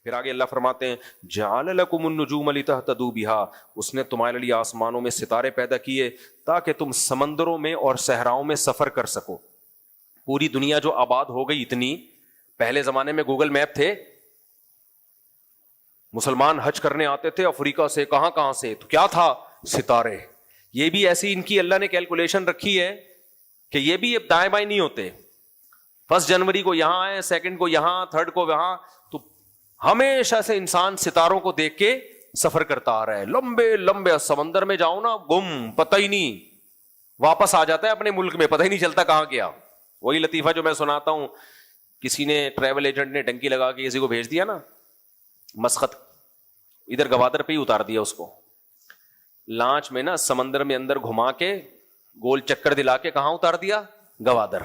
پھر آگے اللہ فرماتے ہیں جعل لکم النجوم لتہتدوا بہا، اس نے تمہارے لیے آسمانوں میں ستارے پیدا کیے تاکہ تم سمندروں میں اور صحراؤں میں سفر کر سکو. پوری دنیا جو آباد ہو گئی اتنی، پہلے زمانے میں گوگل میپ تھے، مسلمان حج کرنے آتے تھے افریقہ سے کہاں سے، تو کیا تھا؟ ستارے. یہ بھی ایسی ان کی اللہ نے کیلکولیشن رکھی ہے کہ یہ بھی اب دائیں بائیں نہیں ہوتے. 1 جنوری کو یہاں آئے، 2 کو یہاں، 3 کو وہاں. تو ہمیشہ سے انسان ستاروں کو دیکھ کے سفر کرتا آ رہا ہے. لمبے لمبے سمندر میں جاؤ نا، گم، پتہ ہی نہیں، واپس آ جاتا ہے اپنے ملک میں، پتہ ہی نہیں چلتا کہاں گیا. وہی لطیفہ جو میں سناتا ہوں، کسی نے ٹریول ایجنٹ نے ڈنکی لگا کے کسی کو بھیج دیا نا مسقط، ادھر گوادر پہ ہی اتار دیا اس کو. لانچ میں نا سمندر میں اندر گھما کے گول چکر دلا کے کہاں اتار دیا؟ گوادر.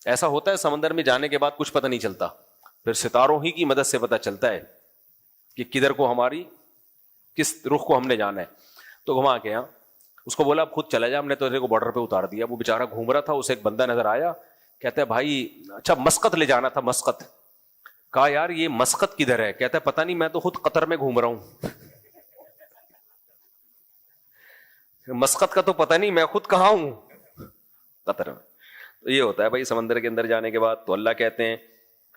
ایسا ہوتا ہے سمندر میں جانے کے بعد کچھ پتہ نہیں چلتا، پھر ستاروں ہی کی مدد سے پتہ چلتا ہے کہ کدھر کو ہماری کس رخ کو ہم نے جانا ہے. تو گھما کے اس کو بولا اب خود چلا جا، ہم نے تو کو بارڈر پہ اتار دیا. وہ بیچارہ گھوم رہا تھا، اسے ایک بندہ نظر آیا، کہتا ہے بھائی اچھا مسقط لے جانا تھا. مسقط. کہا یار یہ مسقط کدھر ہے؟ کہتا ہے پتہ نہیں، میں تو خود قطر میں گھوم رہا ہوں. مسقط کا تو پتہ نہیں، میں خود کہاں ہوں؟ قطر میں. تو یہ ہوتا ہے بھائی سمندر کے اندر جانے کے بعد. تو اللہ کہتے ہیں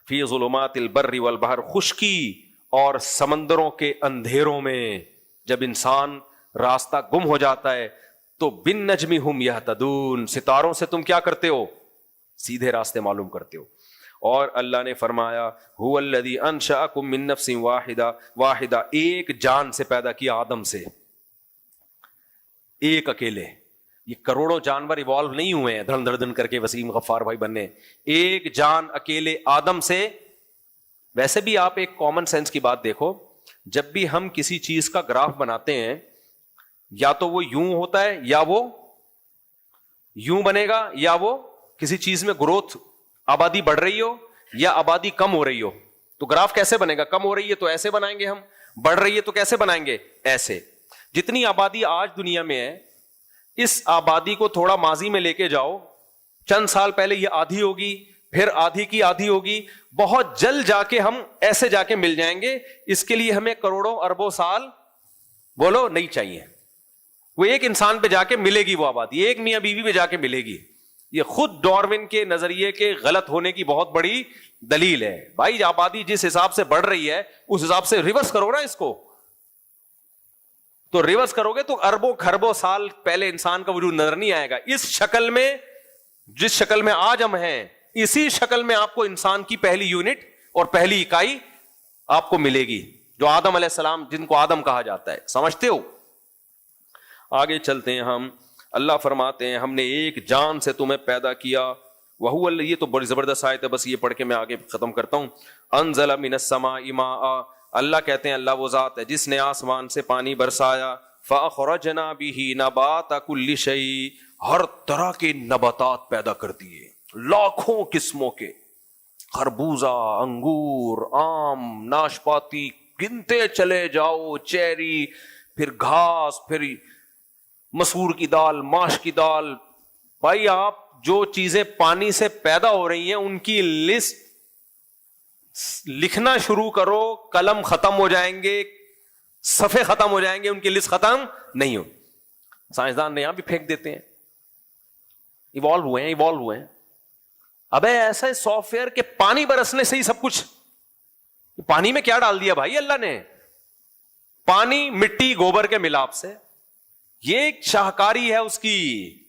فی ظلمات البر والبحر، خشکی اور سمندروں کے اندھیروں میں جب انسان راستہ گم ہو جاتا ہے تو بالنجم ہم یہتدون، ستاروں سے تم کیا کرتے ہو؟ سیدھے راستے معلوم کرتے ہو. اور اللہ نے فرمایا هو الذی انشأکم من نفس واحدہ، ایک جان سے پیدا کیا آدم سے، ایک اکیلے. یہ کروڑوں جانور ایوالو نہیں ہوئے ہیں دھڑن دھڑن کر کے وسیم غفار بھائی بننے. ایک جان اکیلے آدم سے. ویسے بھی آپ ایک کامن سینس کی بات دیکھو، جب بھی ہم کسی چیز کا گراف بناتے ہیں یا تو وہ یوں ہوتا ہے یا وہ یوں بنے گا، یا وہ کسی چیز میں گروتھ، آبادی بڑھ رہی ہو یا آبادی کم ہو رہی ہو. تو گراف کیسے بنے گا؟ کم ہو رہی ہے تو ایسے بنائیں گے ہم، بڑھ رہی ہے تو کیسے بنائیں گے؟ ایسے. جتنی آبادی آج دنیا میں ہے، اس آبادی کو تھوڑا ماضی میں لے کے جاؤ، چند سال پہلے یہ آدھی ہوگی، پھر آدھی کی آدھی ہوگی، بہت جلد جا کے ہم ایسے جا کے مل جائیں گے. اس کے لیے ہمیں کروڑوں اربوں سال بولو نہیں چاہیے. وہ ایک انسان پہ جا کے ملے گی، وہ آبادی ایک میاں بیوی پہ جا کے ملے گی. یہ خود ڈارون کے نظریے کے غلط ہونے کی بہت بڑی دلیل ہے. بھائی آبادی جس حساب سے بڑھ رہی ہے اس حساب سے ریورس کرو نا اس کو. تو ریورس کرو گے تو اربوں کھربوں سال پہلے انسان کا وجود نظر نہیں آئے گا. اس شکل میں، جس شکل میں آج ہم ہیں، اسی شکل میں آپ کو انسان کی پہلی یونٹ اور پہلی اکائی آپ کو ملے گی، جو آدم علیہ السلام، جن کو آدم کہا جاتا ہے. سمجھتے ہو؟ آگے چلتے ہیں ہم. اللہ فرماتے ہیں ہم نے ایک جان سے تمہیں پیدا کیا. وہو، یہ تو بڑی زبردست آیت ہے، بس یہ پڑھ کے میں آگے ختم کرتا ہوں. انزل من السماء ماء، اللہ کہتے ہیں اللہ وہ ذات ہے جس نے آسمان سے پانی برسایا. فاخرجنا به نبات كل شيء، ہر طرح کے نباتات پیدا کر دیے، لاکھوں قسموں کے، خربوزہ، انگور، آم، ناشپاتی، گنتے چلے جاؤ، چیری، پھر گھاس، پھر مسور کی دال، ماش کی دال. بھائی آپ جو چیزیں پانی سے پیدا ہو رہی ہیں ان کی لسٹ لکھنا شروع کرو، قلم ختم ہو جائیں گے، صفحے ختم ہو جائیں گے، ان کی لسٹ ختم نہیں ہو. سائنسدان نے یہاں بھی پھینک دیتے ہیں، ایوالو ہوئے ہیں. ابے ایسا سافٹ ویئر کہ پانی برسنے سے ہی سب کچھ. پانی میں کیا ڈال دیا بھائی اللہ نے؟ پانی، مٹی، گوبر کے ملاپ سے. یہ ایک شاہکاری ہے اس کی،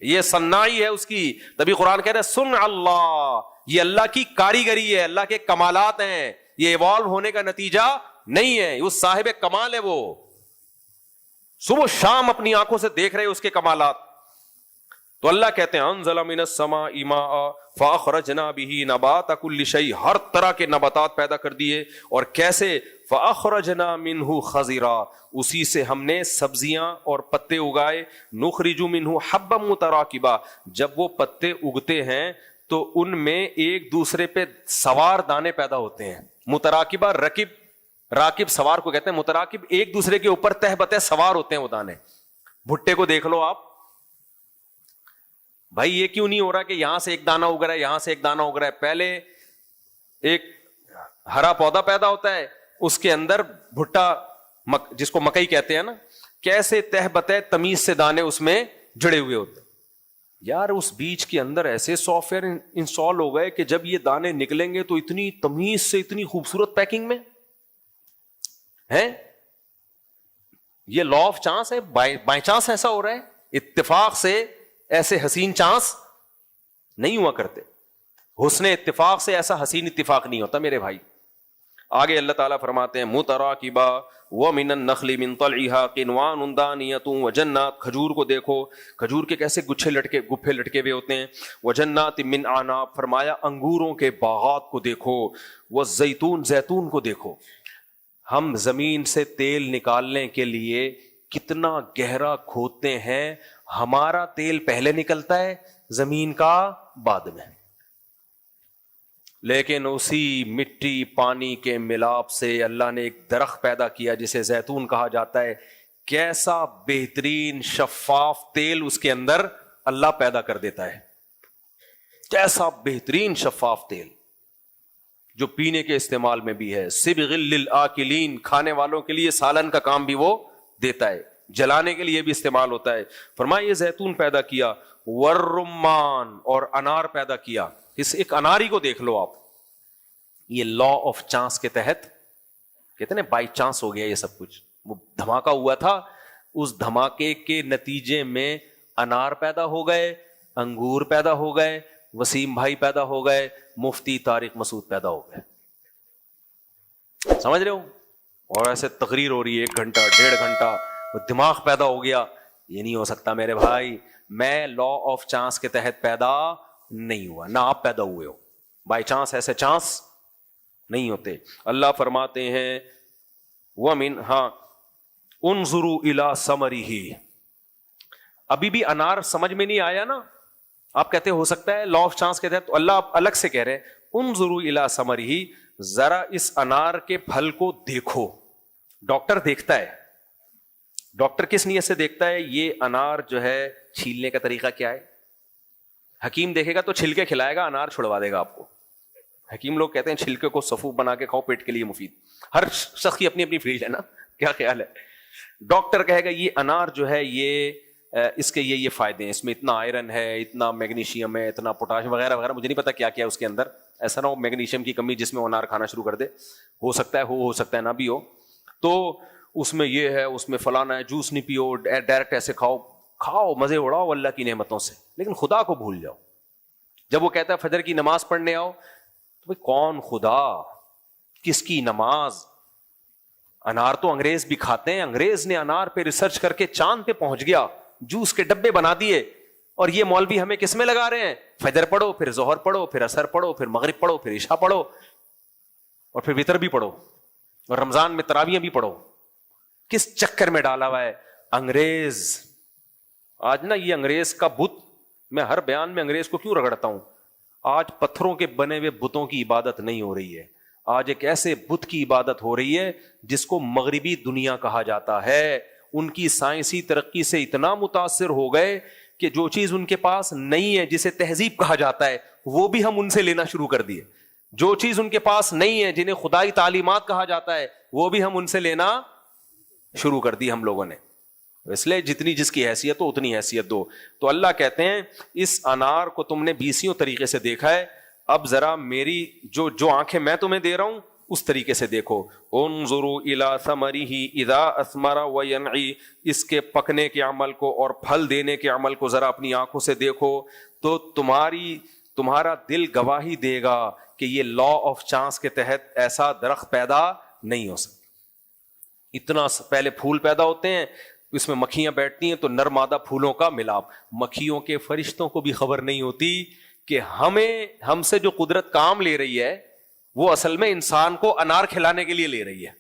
یہ صنائی ہے اس کی. تبھی قرآن کہہ رہا ہے سن اللہ، یہ اللہ کی کاریگری ہے، اللہ کے کمالات ہیں. یہ ایوالو ہونے کا نتیجہ نہیں ہے، وہ صاحب کمال ہے. وہ صبح شام اپنی آنکھوں سے دیکھ رہے اس کے کمالات. تو اللہ کہتے ہیں انزل من السماء ماء فاخرجنا به نبات كل شيء، ہر طرح کے نباتات پیدا کر دیے. اور کیسے؟ فاخرجنا منه خضرا، اسی سے ہم نے سبزیاں اور پتے اگائے. نخرج منه حبا متراکبا، جب وہ پتے اگتے ہیں تو ان میں ایک دوسرے پہ سوار دانے پیدا ہوتے ہیں. متراکبہ، راکب سوار کو کہتے ہیں، متراکب ایک دوسرے کے اوپر تہ بتہ سوار ہوتے ہیں وہ دانے. بھٹے کو دیکھ لو آپ، بھائی یہ کیوں نہیں ہو رہا کہ یہاں سے ایک دانہ اگ رہا ہے، یہاں سے ایک دانہ اگ رہا ہے؟ پہلے ایک ہرا پودا پیدا ہوتا ہے، اس کے اندر بھٹا جس کو مکئی کہتے ہیں نا, کیسے تہ بتہ تمیز سے دانے اس میں جڑے ہوئے ہوتے. یار اس بیج کے اندر ایسے سافٹ ویئر انسٹال ہو گئے کہ جب یہ دانے نکلیں گے تو اتنی تمیز سے, اتنی خوبصورت پیکنگ میں ہے. یہ لا آف چانس ہے, بائی چانس ایسا ہو رہا ہے, اتفاق سے ایسے حسین چانس نہیں ہوا کرتے. حسن اتفاق سے ایسا حسین اتفاق نہیں ہوتا میرے بھائی. آگے اللہ تعالیٰ فرماتے ہیں متراکبا ومن النخل من طلعها قنوان دانیۃ وجنات, کھجور کو دیکھو, کھجور کے کیسے گچھے لٹکے ہوئے ہوتے ہیں. وجنات من اعناب, فرمایا انگوروں کے باغات کو دیکھو. والزیتون, زیتون کو دیکھو. ہم زمین سے تیل نکالنے کے لیے کتنا گہرا کھودتے ہیں, ہمارا تیل پہلے نکلتا ہے زمین کا بعد میں. لیکن اسی مٹی پانی کے ملاپ سے اللہ نے ایک درخت پیدا کیا جسے زیتون کہا جاتا ہے. کیسا بہترین شفاف تیل اس کے اندر اللہ پیدا کر دیتا ہے. کیسا بہترین شفاف تیل جو پینے کے استعمال میں بھی ہے. صبغ للآکلین, کھانے والوں کے لیے سالن کا کام بھی وہ دیتا ہے, جلانے کے لیے بھی استعمال ہوتا ہے. فرمایا یہ زیتون پیدا کیا. والرمان, اور انار پیدا کیا. اس ایک اناری کو دیکھ لو آپ, یہ لا آف چانس کے تحت کہتے ہیں بائی چانس ہو گیا یہ سب کچھ. وہ دھماکہ ہوا تھا, اس دھماکے کے نتیجے میں انار پیدا ہو گئے, انگور پیدا ہو گئے, وسیم بھائی پیدا ہو گئے, مفتی طارق مسعود پیدا ہو گئے. سمجھ رہے ہو؟ اور ایسے تقریر ہو رہی ہے 1 گھنٹہ 1.5 گھنٹہ, دماغ پیدا ہو گیا. یہ نہیں ہو سکتا میرے بھائی, میں لا آف چانس کے تحت پیدا نہیں ہوا, نہ آپ پیدا ہوئے ہو. بائی چانس ایسے چانس نہیں ہوتے. اللہ فرماتے ہیں وَمِنْ ہاں انظروا الی ثمرہ. ابھی بھی انار سمجھ میں نہیں آیا نا, آپ کہتے ہو سکتا ہے لا آف چانس کے تحت, تو اللہ الگ سے کہہ رہے ہیں انظروا الی ثمرہ, ذرا اس انار کے پھل کو دیکھو. ڈاکٹر دیکھتا ہے, ڈاکٹر کس نیت سے دیکھتا ہے, یہ انار جو ہے چھیلنے کا طریقہ کیا ہے. حکیم دیکھے گا تو چھلکے کھلائے گا, انار چھڑوا دے گا آپ کو. حکیم لوگ کہتے ہیں چھلکے کو صفوف بنا کے کھاؤ, پیٹ کے لیے مفید. ہر شخص کی اپنی اپنی فیلڈ ہے نا, کیا خیال ہے. ڈاکٹر کہے گا یہ انار جو ہے یہ اس کے یہ فائدے ہیں, اس میں اتنا آئرن ہے, اتنا میگنیشیم ہے, اتنا پوٹاشیم وغیرہ وغیرہ, مجھے نہیں پتا کیا کیا اس کے اندر. ایسا نہ ہو میگنیشیم کی کمی جس میں انار کھانا شروع کر دے, ہو سکتا ہے ہو سکتا ہے نہ بھی ہو. تو اس میں یہ ہے, اس میں فلانا ہے, جوس نہیں پیو, ڈائریکٹ ایسے کھاؤ مزے اڑاؤ اللہ کی نعمتوں سے, لیکن خدا کو بھول جاؤ. جب وہ کہتا ہے فجر کی نماز پڑھنے آؤ, تو بھائی کون خدا, کس کی نماز. انار تو انگریز بھی کھاتے ہیں, انگریز نے انار پہ ریسرچ کر کے چاند پہ پہنچ گیا, جوس کے ڈبے بنا دیے, اور یہ مولوی ہمیں کس میں لگا رہے ہیں, فجر پڑھو, پھر ظہر پڑھو, پھر عصر پڑھو, پھر مغرب پڑھو, پھر عشاء پڑھو, اور پھر وتر بھی پڑھو, اور رمضان میں تراویح بھی پڑھو. کس چکر میں ڈالا ہوا ہے انگریز. آج نا یہ انگریز کا بت, میں ہر بیان میں انگریز کو کیوں رگڑتا ہوں, آج پتھروں کے بنے ہوئے بتوں کی عبادت نہیں ہو رہی ہے, آج ایک ایسے بت کی عبادت ہو رہی ہے جس کو مغربی دنیا کہا جاتا ہے. ان کی سائنسی ترقی سے اتنا متاثر ہو گئے کہ جو چیز ان کے پاس نہیں ہے, جسے تہذیب کہا جاتا ہے, وہ بھی ہم ان سے لینا شروع کر دیے. جو چیز ان کے پاس نہیں ہے, جنہیں خدائی تعلیمات کہا جاتا ہے, وہ بھی ہم ان سے لینا شروع کر دی ہم لوگوں نے. اس لیے جتنی جس کی حیثیت ہو اتنی حیثیت دو. تو اللہ کہتے ہیں اس انار کو تم نے 20 طریقے سے دیکھا ہے, اب ذرا میری جو آنکھیں میں تمہیں دے رہا ہوں اس طریقے سے دیکھو. انظروا الی ثمرہ اذا اثمر وینعی, اس کے پکنے کے عمل کو اور پھل دینے کے عمل کو ذرا اپنی آنکھوں سے دیکھو, تو تمہارا دل گواہی دے گا کہ یہ لا آف چانس کے تحت ایسا درخت پیدا نہیں ہو سکتا. اتنا پہلے پھول پیدا ہوتے ہیں, اس میں مکھیاں بیٹھتی ہیں, تو نر مادہ پھولوں کا ملاپ. مکھیوں کے فرشتوں کو بھی خبر نہیں ہوتی کہ ہم سے جو قدرت کام لے رہی ہے وہ اصل میں انسان کو انار کھلانے کے لیے لے رہی ہے.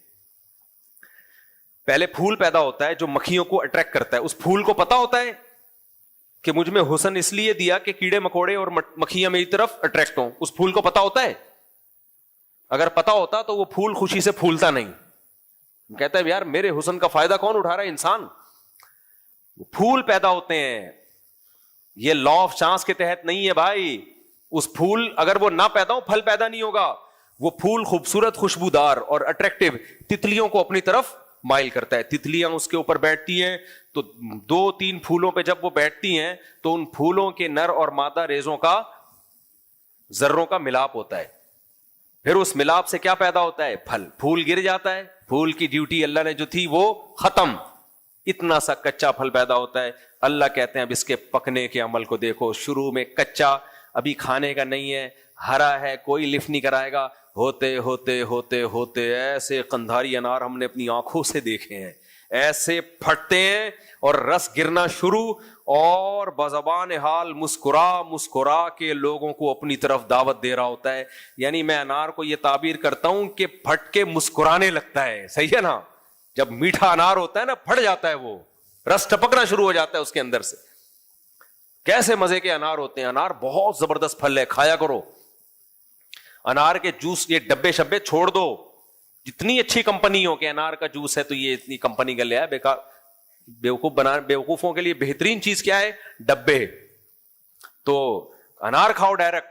پہلے پھول پیدا ہوتا ہے جو مکھیوں کو اٹریکٹ کرتا ہے. اس پھول کو پتا ہوتا ہے کہ مجھ میں حسن اس لیے دیا کہ کیڑے مکوڑے اور مکھیاں میری طرف اٹریکٹ ہوں. اس پھول کو پتا ہوتا ہے. اگر پتا ہوتا تو وہ پھول خوشی سے پھولتا نہیں. کہتا ہے یار میرے حسن کا فائدہ کون اٹھا رہا ہے, انسان. پھول پیدا ہوتے ہیں, یہ لا آف چانس کے تحت نہیں ہے بھائی. اس پھول اگر وہ نہ پیدا ہو, پھل پیدا نہیں ہوگا. وہ پھول خوبصورت, خوشبودار اور اٹریکٹیو تتلیوں کو اپنی طرف مائل کرتا ہے. تتلیاں اس کے اوپر بیٹھتی ہیں تو 2-3 پھولوں پہ جب وہ بیٹھتی ہیں تو ان پھولوں کے نر اور مادہ ریزوں کا, ذروں کا ملاپ ہوتا ہے. پھر اس ملاپ سے کیا پیدا ہوتا ہے؟ پھل. پھول گر جاتا ہے, پھول کی ڈیوٹی اللہ نے جو تھی وہ ختم, اتنا سا کچا پھل پیدا ہوتا ہے. اللہ کہتے ہیں اب اس کے پکنے کے عمل کو دیکھو, شروع میں کچا, ابھی کھانے کا نہیں ہے, ہرا ہے, کوئی لفٹ نہیں کرائے گا, ہوتے ہوتے ہوتے ہوتے ایسے قندھاری انار ہم نے اپنی آنکھوں سے دیکھے ہیں, ایسے پھٹتے ہیں اور رس گرنا شروع, اور بزبان حال مسکرا مسکرا کے لوگوں کو اپنی طرف دعوت دے رہا ہوتا ہے. یعنی میں انار کو یہ تعبیر کرتا ہوں کہ پھٹ کے مسکرانے لگتا ہے. صحیح ہے نا, جب میٹھا انار ہوتا ہے نا, پھٹ جاتا ہے, وہ رس ٹپکنا شروع ہو جاتا ہے اس کے اندر سے. کیسے مزے کے انار ہوتے ہیں, انار بہت زبردست پھل ہے, کھایا کرو. انار کے جوس, یہ ڈبے شبے چھوڑ دو, جتنی اچھی کمپنی ہو کہ انار کا جوس ہے تو یہ اتنی کمپنی کا لیا ہے, بیکار. بیوقوفوں کے لیے بہترین چیز کیا ہے؟ ڈبے. تو انار کھاؤ ڈائریکٹ.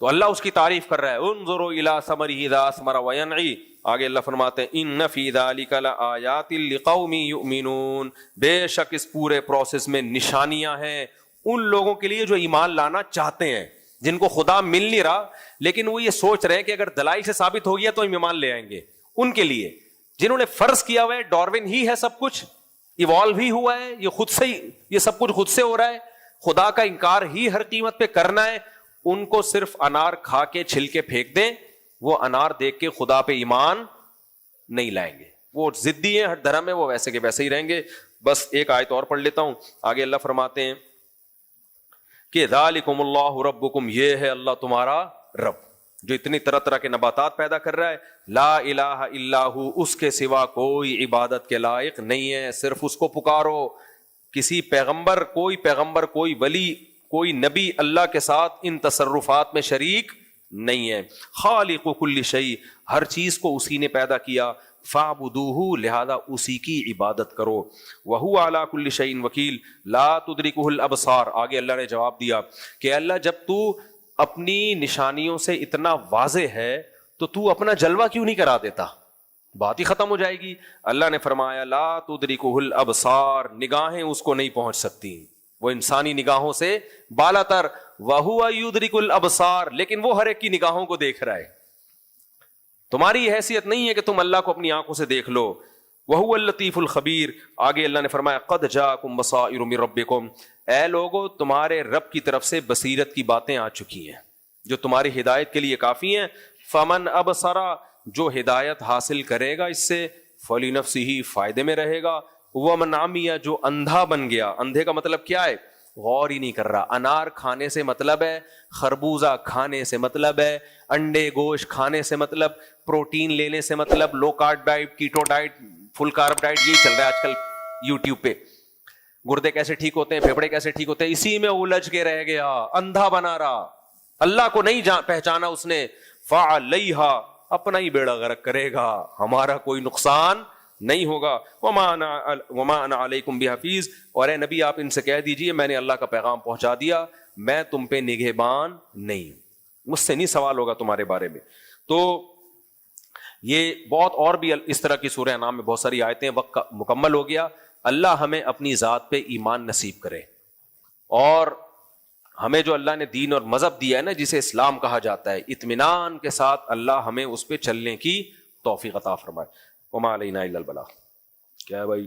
تو اللہ اس کی تعریف کر رہا ہے, انظروا الی ثمرہ اذا اثمر وینعی. آگے اللہ فرماتے ہیں ان فی ذلک لآیات لقوم یؤمنون, بے شک اس پورے پروسیس میں نشانیاں ہیں ان لوگوں کے لیے جو ایمان لانا چاہتے ہیں, جن کو خدا مل نہیں رہا لیکن وہ یہ سوچ رہے ہیں کہ اگر دلائل سے ثابت ہو گیا تو ہم ایمان لے آئیں گے. ان کے لیے جنہوں نے فرض کیا ہوا ہے ڈاروین ہی ہے سب کچھ, ایوالو ہی ہوا ہے, یہ خود سے ہی, یہ سب کچھ خود سے ہو رہا ہے, خدا کا انکار ہی ہر قیمت پہ کرنا ہے, ان کو صرف انار کھا کے چھل کے پھینک دیں, وہ انار دیکھ کے خدا پہ ایمان نہیں لائیں گے. وہ ضدی ہیں, ہر دھرم ہے, وہ ویسے کے ویسے ہی رہیں گے. بس ایک آیت اور پڑھ لیتا ہوں. آگے اللہ فرماتے ہیں کہ ذالکم اللہ ربکم, یہ ہے اللہ تمہارا رب جو اتنی طرح طرح کے نباتات پیدا کر رہا ہے. لا الہ الا ہو, اس کے سوا کوئی عبادت کے لائق نہیں ہے, صرف اس کو پکارو. کسی پیغمبر, کوئی ولی, کوئی نبی اللہ کے ساتھ ان تصرفات میں شریک نہیں ہے. خالق کل شیء, ہر چیز کو اسی نے پیدا کیا. فاعبدوہ, لہذا اسی کی عبادت کرو. وہو علی کل شیء وکیل لا تدرکہ الابصار. آگے اللہ نے جواب دیا کہ اللہ جب تو اپنی نشانیوں سے اتنا واضح ہے تو تو اپنا جلوہ کیوں نہیں کرا دیتا, بات ہی ختم ہو جائے گی. اللہ نے فرمایا لا تدرکہ الابصار, نگاہیں اس کو نہیں پہنچ سکتی, وہ انسانی نگاہوں سے بالا تر. وہو یدرک الابصار, لیکن وہ ہر ایک کی نگاہوں کو دیکھ رہا ہے. تمہاری حیثیت نہیں ہے کہ تم اللہ کو اپنی آنکھوں سے دیکھ لو. وہو اللطیف الخبیر. آگے اللہ نے فرمایا قد جاءکم بصائر من ربکم, اے لوگو تمہارے رب کی طرف سے بصیرت کی باتیں آ چکی ہیں جو تمہاری ہدایت کے لیے کافی ہیں. فمن ابصر, جو ہدایت حاصل کرے گا اس سے, فلنفسہ, فائدے میں رہے گا. ومن عمی, جو اندھا بن گیا, اندھے کا مطلب کیا ہے؟ غور ہی نہیں کر رہا. انار کھانے سے مطلب ہے, خربوزہ کھانے سے مطلب ہے, انڈے گوشت کھانے سے مطلب, پروٹین لینے سے مطلب, لو کارب ڈائٹ, کیٹو ڈائٹ, فل کارب ڈائٹ, یہی چل رہا ہے آج کل یوٹیوب پہ. گردے کیسے ٹھیک ہوتے ہیں, پھیپھڑے کیسے ٹھیک ہوتے ہیں, اسی میں الجھ کے رہ گیا, اندھا بنا رہا, اللہ کو نہیں پہچانا اس نے. فعلیہا, اپنا ہی بیڑا غرق کرے گا, ہمارا کوئی نقصان نہیں ہوگا. وما انا علیکم بحفیظ, اور اے نبی آپ ان سے کہہ دیجئے میں نے اللہ کا پیغام پہنچا دیا, میں تم پہ نگہبان نہیں, مجھ سے نہیں سوال ہوگا تمہارے بارے میں. تو یہ بہت اور بھی اس طرح کی سورہ انعام میں بہت ساری آیتیں. وقت مکمل ہو گیا. اللہ ہمیں اپنی ذات پہ ایمان نصیب کرے, اور ہمیں جو اللہ نے دین اور مذہب دیا ہے نا, جسے اسلام کہا جاتا ہے, اطمینان کے ساتھ اللہ ہمیں اس پہ چلنے کی توفیق عطا فرمائے. وما علینا الا البلاغ. کیا ہے بھائی؟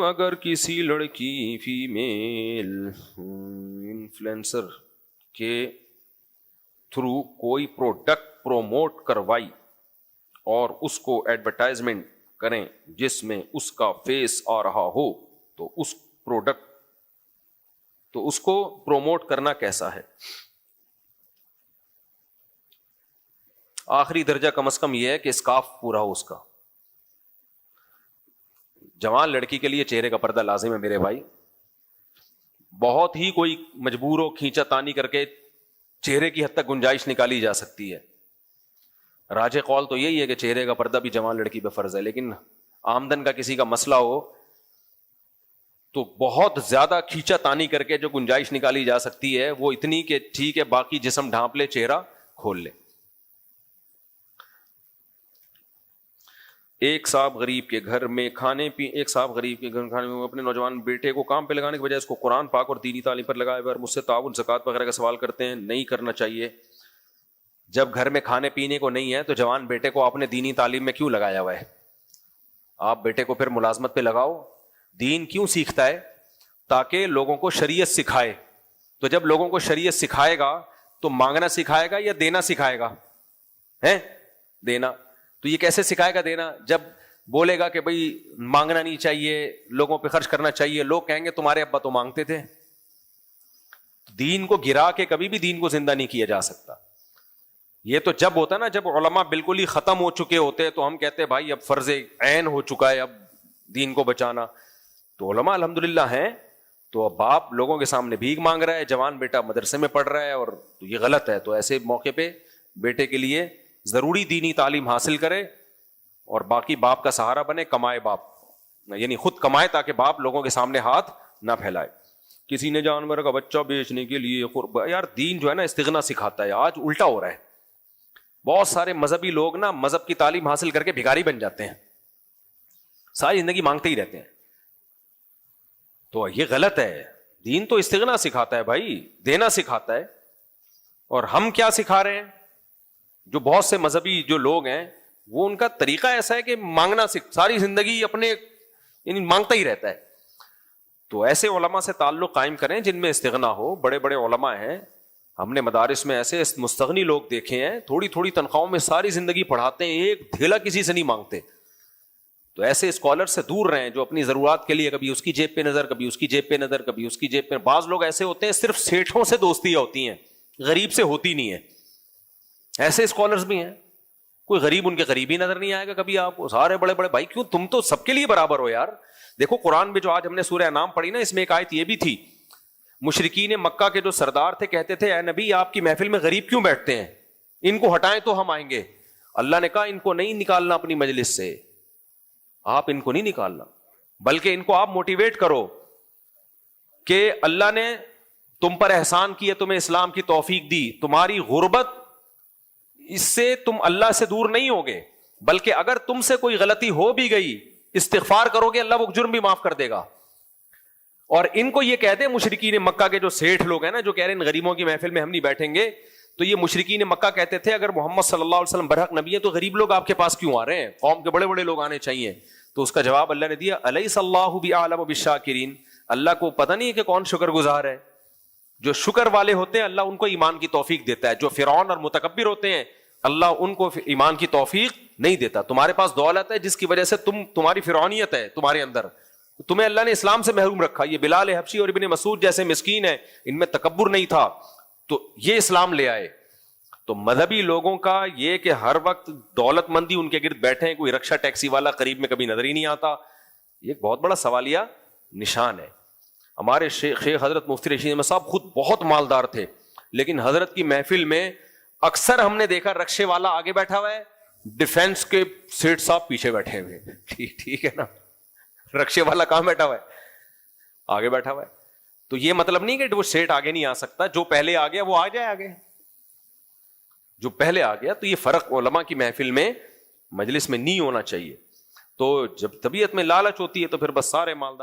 اگر کسی لڑکی فیمیل انفلوئنسر کے تھرو کوئی پروڈکٹ پروموٹ کروائی اور اس کو ایڈورٹائزمنٹ کریں جس میں اس کا فیس آ رہا ہو, تو اس پروڈکٹ, تو اس کو پروموٹ کرنا کیسا ہے؟ آخری درجہ کم از کم یہ ہے کہ اسکارف پورا ہو اس کا. جوان لڑکی کے لیے چہرے کا پردہ لازم ہے میرے بھائی. بہت ہی کوئی مجبور ہو, کھینچا تانی کر کے چہرے کی حد تک گنجائش نکالی جا سکتی ہے. راجح قول تو یہی ہے کہ چہرے کا پردہ بھی جوان لڑکی پہ فرض ہے, لیکن آمدن کا کسی کا مسئلہ ہو تو بہت زیادہ کھینچا تانی کر کے جو گنجائش نکالی جا سکتی ہے وہ اتنی کہ ٹھیک ہے باقی جسم ڈھانپ لے, چہرہ کھول لے. ایک صاحب غریب کے گھر میں کھانے میں اپنے نوجوان بیٹے کو کام پہ لگانے کی بجائے اس کو قرآن پاک اور دینی تعلیم پر لگائے اور مجھ سے تعاون زکوٰۃ وغیرہ کا سوال کرتے ہیں. نہیں کرنا چاہیے. جب گھر میں کھانے پینے کو نہیں ہے تو جوان بیٹے کو آپ نے دینی تعلیم میں کیوں لگایا ہوا ہے؟ آپ بیٹے کو پھر ملازمت پہ لگاؤ. دین کیوں سیکھتا ہے؟ تاکہ لوگوں کو شریعت سکھائے. تو جب لوگوں کو شریعت سکھائے گا تو مانگنا سکھائے گا یا دینا سکھائے گا؟ دینا. تو یہ کیسے سکھائے گا دینا؟ جب بولے گا کہ بھئی مانگنا نہیں چاہیے, لوگوں پہ خرچ کرنا چاہیے, لوگ کہیں گے تمہارے ابا تو مانگتے تھے. دین کو گرا کے کبھی بھی دین کو زندہ نہیں کیا جا سکتا. یہ تو جب ہوتا ہے نا جب علماء بالکل ہی ختم ہو چکے ہوتے تو ہم کہتے ہیں بھائی اب فرض عین ہو چکا ہے اب دین کو بچانا. تو علماء الحمدللہ ہیں. تو اب باپ لوگوں کے سامنے بھیک مانگ رہا ہے, جوان بیٹا مدرسے میں پڑھ رہا ہے, اور یہ غلط ہے. تو ایسے موقع پہ بیٹے کے لیے ضروری دینی تعلیم حاصل کرے اور باقی باپ کا سہارا بنے, کمائے باپ, یعنی خود کمائے تاکہ باپ لوگوں کے سامنے ہاتھ نہ پھیلائے. کسی نے جانور کا بچہ بیچنے کے لیے یار دین جو ہے نا استغنا سکھاتا ہے. آج الٹا ہو رہا ہے. بہت سارے مذہبی لوگ نا مذہب کی تعلیم حاصل کر کے بھکاری بن جاتے ہیں, ساری زندگی مانگتے ہی رہتے ہیں. تو یہ غلط ہے. دین تو استغنا سکھاتا ہے بھائی, دینا سکھاتا ہے. اور ہم کیا سکھا رہے ہیں؟ جو بہت سے مذہبی جو لوگ ہیں وہ ان کا طریقہ ایسا ہے کہ مانگنا ساری زندگی اپنے یعنی مانگتا ہی رہتا ہے. تو ایسے علماء سے تعلق قائم کریں جن میں استغنا ہو. بڑے بڑے علماء ہیں, ہم نے مدارس میں ایسے مستغنی لوگ دیکھے ہیں, تھوڑی تھوڑی تنخواہوں میں ساری زندگی پڑھاتے ہیں, ایک دھیلا کسی سے نہیں مانگتے. تو ایسے اسکالر سے دور رہیں جو اپنی ضرورات کے لیے کبھی اس کی جیب پہ نظر, کبھی اس کی جیب پہ نظر, کبھی اس کی جیب پہ. بعض لوگ ایسے ہوتے ہیں صرف سیٹھوں سے دوستیاں ہوتی ہیں, غریب سے ہوتی نہیں ہے. ایسے اسکالرز بھی ہیں, کوئی غریب ان کے قریب ہی نظر نہیں آئے گا کبھی آپ کو. سارے بڑے بڑے بھائی, کیوں تم تو سب کے لیے برابر ہو یار. دیکھو قرآن میں جو آج ہم نے سورہ انعام پڑھی نا, اس میں ایک آیت یہ بھی تھی, مشرکین مکہ کے جو سردار تھے کہتے تھے اے نبی آپ کی محفل میں غریب کیوں بیٹھتے ہیں, ان کو ہٹائیں تو ہم آئیں گے. اللہ نے کہا ان کو نہیں نکالنا اپنی مجلس سے, آپ ان کو نہیں نکالنا, بلکہ ان کو آپ موٹیویٹ کرو کہ اللہ نے تم پر احسان کیا, تمہیں اسلام کی توفیق دی, تمہاری غربت اس سے تم اللہ سے دور نہیں ہوگے, بلکہ اگر تم سے کوئی غلطی ہو بھی گئی استغفار کرو گے اللہ وہ جرم بھی معاف کر دے گا. اور ان کو یہ کہتے ہیں مشرکین مکہ کے جو سیٹھ لوگ ہیں نا جو کہہ رہے ہیں غریبوں کی محفل میں ہم نہیں بیٹھیں گے, تو یہ مشرکین مکہ کہتے تھے اگر محمد صلی اللہ علیہ وسلم برحق نبی ہے تو غریب لوگ آپ کے پاس کیوں آ رہے ہیں, قوم کے بڑے بڑے لوگ آنے چاہیے. تو اس کا جواب اللہ نے دیا الیس اللہ بأعلم بالشاکرین, اللہ کو پتہ نہیں ہے کہ کون شکر گزار ہے. جو شکر والے ہوتے ہیں اللہ ان کو ایمان کی توفیق دیتا ہے, جو فرعون اور متکبر ہوتے ہیں اللہ ان کو ایمان کی توفیق نہیں دیتا. تمہارے پاس دولت ہے جس کی وجہ سے تمہاری فرعونیت ہے تمہارے اندر, تمہیں اللہ نے اسلام سے محروم رکھا. یہ بلال حبشی اور ابن مسعود جیسے مسکین ہیں, ان میں تکبر نہیں تھا تو یہ اسلام لے آئے. تو مذہبی لوگوں کا یہ کہ ہر وقت دولت مندی ان کے گرد بیٹھے ہیں, کوئی رکشہ ٹیکسی والا قریب میں کبھی نظر ہی نہیں آتا, یہ ایک بہت بڑا سوالیہ نشان ہے. ہمارے شیخ حضرت مفتی رشید احمد صاحب خود بہت مالدار تھے, لیکن حضرت کی محفل میں اکثر ہم نے دیکھا رکشے والا آگے بیٹھا ہوا ہے, ڈیفینس کے سیٹ صاحب پیچھے بیٹھے ہوئے. ٹھیک ہے نا, رکشے والا کہاں بیٹھا ہوا ہے؟ آگے بیٹھا ہوا ہے. تو یہ مطلب نہیں کہ وہ سیٹ آگے نہیں آ سکتا, جو پہلے آ گیا وہ آ جائے آگے, جو پہلے آ گیا. تو یہ فرق علماء کی محفل میں مجلس میں نہیں ہونا چاہیے. تو جب طبیعت میں لالچ ہوتی ہے تو پھر بس سارے مالدار